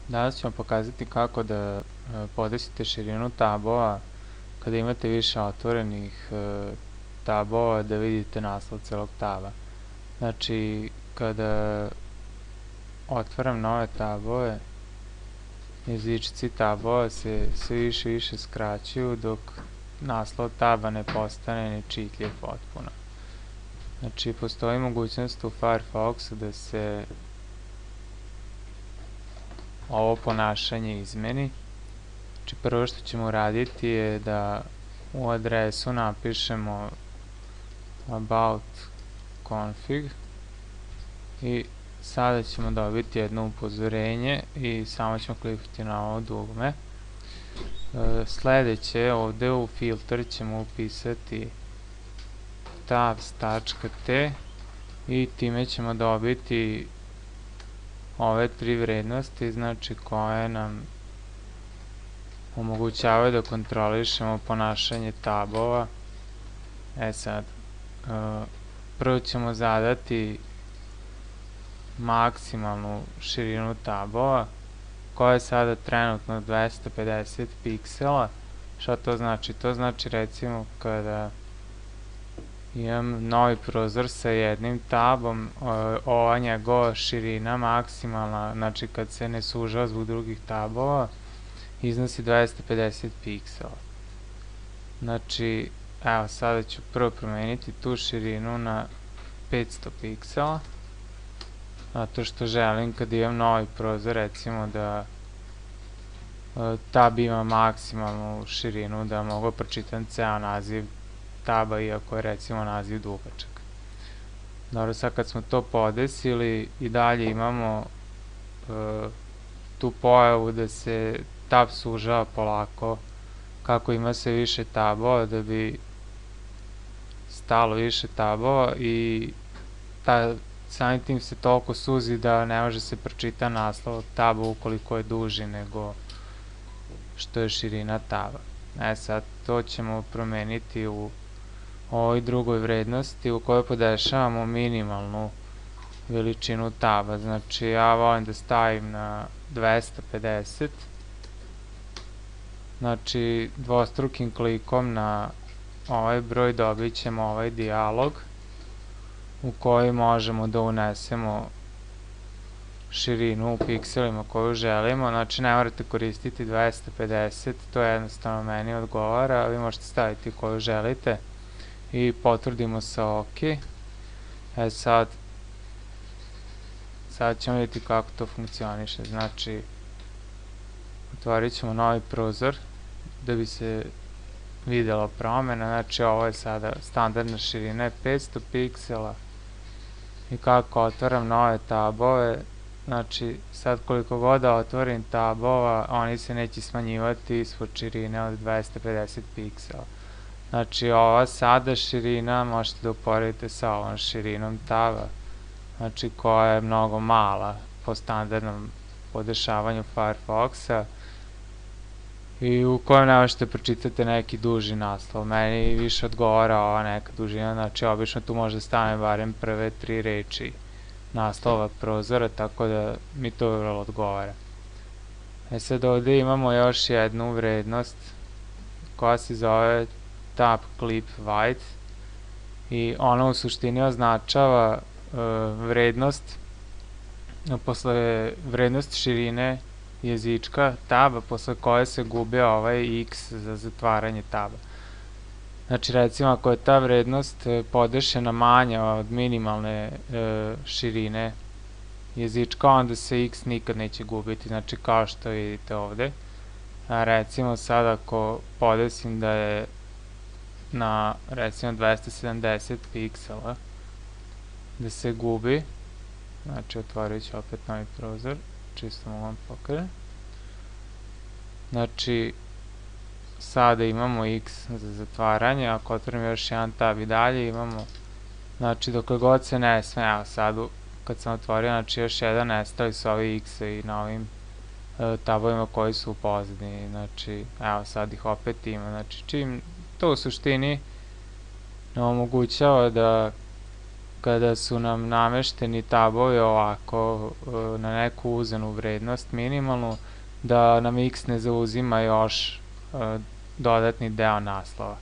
Danas ćemo pokazati kako da podesite širinu tabova kada imate više otvorenih tabova da vidite naslov celog taba. Znači, kada otvaram nove tabove, jezičci tabova se sve više i više skraćuju dok naslov taba ne postane nečitljiv potpuno. Znači, postoji mogućnost u Firefoxu da se ovo ponašanje izmeni. Znači, prvo što ćemo uraditi je da u adresu napišemo about config i sada ćemo dobiti jedno upozorenje i samo ćemo kliknuti na ovo dugme. Sledeće, ovde u filter ćemo upisati tabs.t i time ćemo dobiti ove tri vrednosti, znači koje nam omogućavaju da kontrolišemo ponašanje tabova. Sad, prvo ćemo zadati maksimalnu širinu tabova, koja je sada trenutno 250 piksela. Šta to znači? To znači recimo kada imam novi prozor sa jednim tabom, ova njegova širina maksimalna, znači kad se ne sužava zbog drugih tabova, iznosi 250 piksela. Znači, evo sada ću prvo promeniti tu širinu na 500 piksela, zato što želim kad imam novi prozor, recimo da tab ima maksimalnu širinu, da mogu pročitam ceo naziv taba, iako je recimo naziv dugačak. Dobro, sad kad smo to podesili i dalje imamo tu pojavu da se tab sužava polako kako ima sve više tabova, da bi stalo više tabova i samim tim se toliko suzi da ne može se pročita naslov taba ukoliko je duži nego što je širina taba. Sad to ćemo promeniti u ovoj drugoj vrednosti u kojoj podešavamo minimalnu veličinu taba. Znači ja volim da stavim na 250. Znači dvostrukim klikom na ovaj broj dobit ćemo ovaj dijalog u koji možemo da unesemo širinu u pikselima koju želimo. Znači ne morate koristiti 250, to jednostavno meni odgovara, vi možete staviti koju želite i potvrdimo sa OK. Sad ćemo vidjeti kako to funkcioniše. Znači otvorit ćemo novi prozor da bi se videla promena. Znači ovo je sada standardna širina je 500 piksela i kako otvaram nove tabove, znači sad koliko god da otvorim tabova, oni se neće smanjivati ispod širine od 250 piksela. Znači ova sada širina možete da uporedite sa ovom širinom taba, znači koja je mnogo mala po standardnom podešavanju Firefoxa i u kojem ne možete pročitati neki duži naslov. Meni više odgovara ova neka dužina, znači obično tu može da stavim barem prve 3 reči naslova prozora, tako da mi to vrlo odgovara. Sad ovde imamo još jednu vrednost koja se zove tab clip width i ona u suštini označava vrednost posle vrednost širine jezička taba posle koje se gubi ovaj x za zatvaranje taba. Znači recimo ako je ta vrednost podešena manja od minimalne širine jezička, onda se x nikad neće gubiti, znači kao što vidite ovde. Recimo sad ako podesim da je na recimo 270 piksela da se gubi, znači otvorit ću opet novi prozor, čisto mogu vam pokažem. Znači sada imamo x za zatvaranje, ako otvorim još jedan tab i dalje imamo, znači dokle god se ne sme, evo sad kad sam otvorio, znači još jedan nestali su ovi x i na ovim tabovima koji su u pozadini, znači evo sad ih opet ima, znači čim to u suštini omogućava da kada su nam namešteni tabovi ovako na neku uzenu vrednost minimalnu, da nam x ne zauzima još dodatni deo naslova.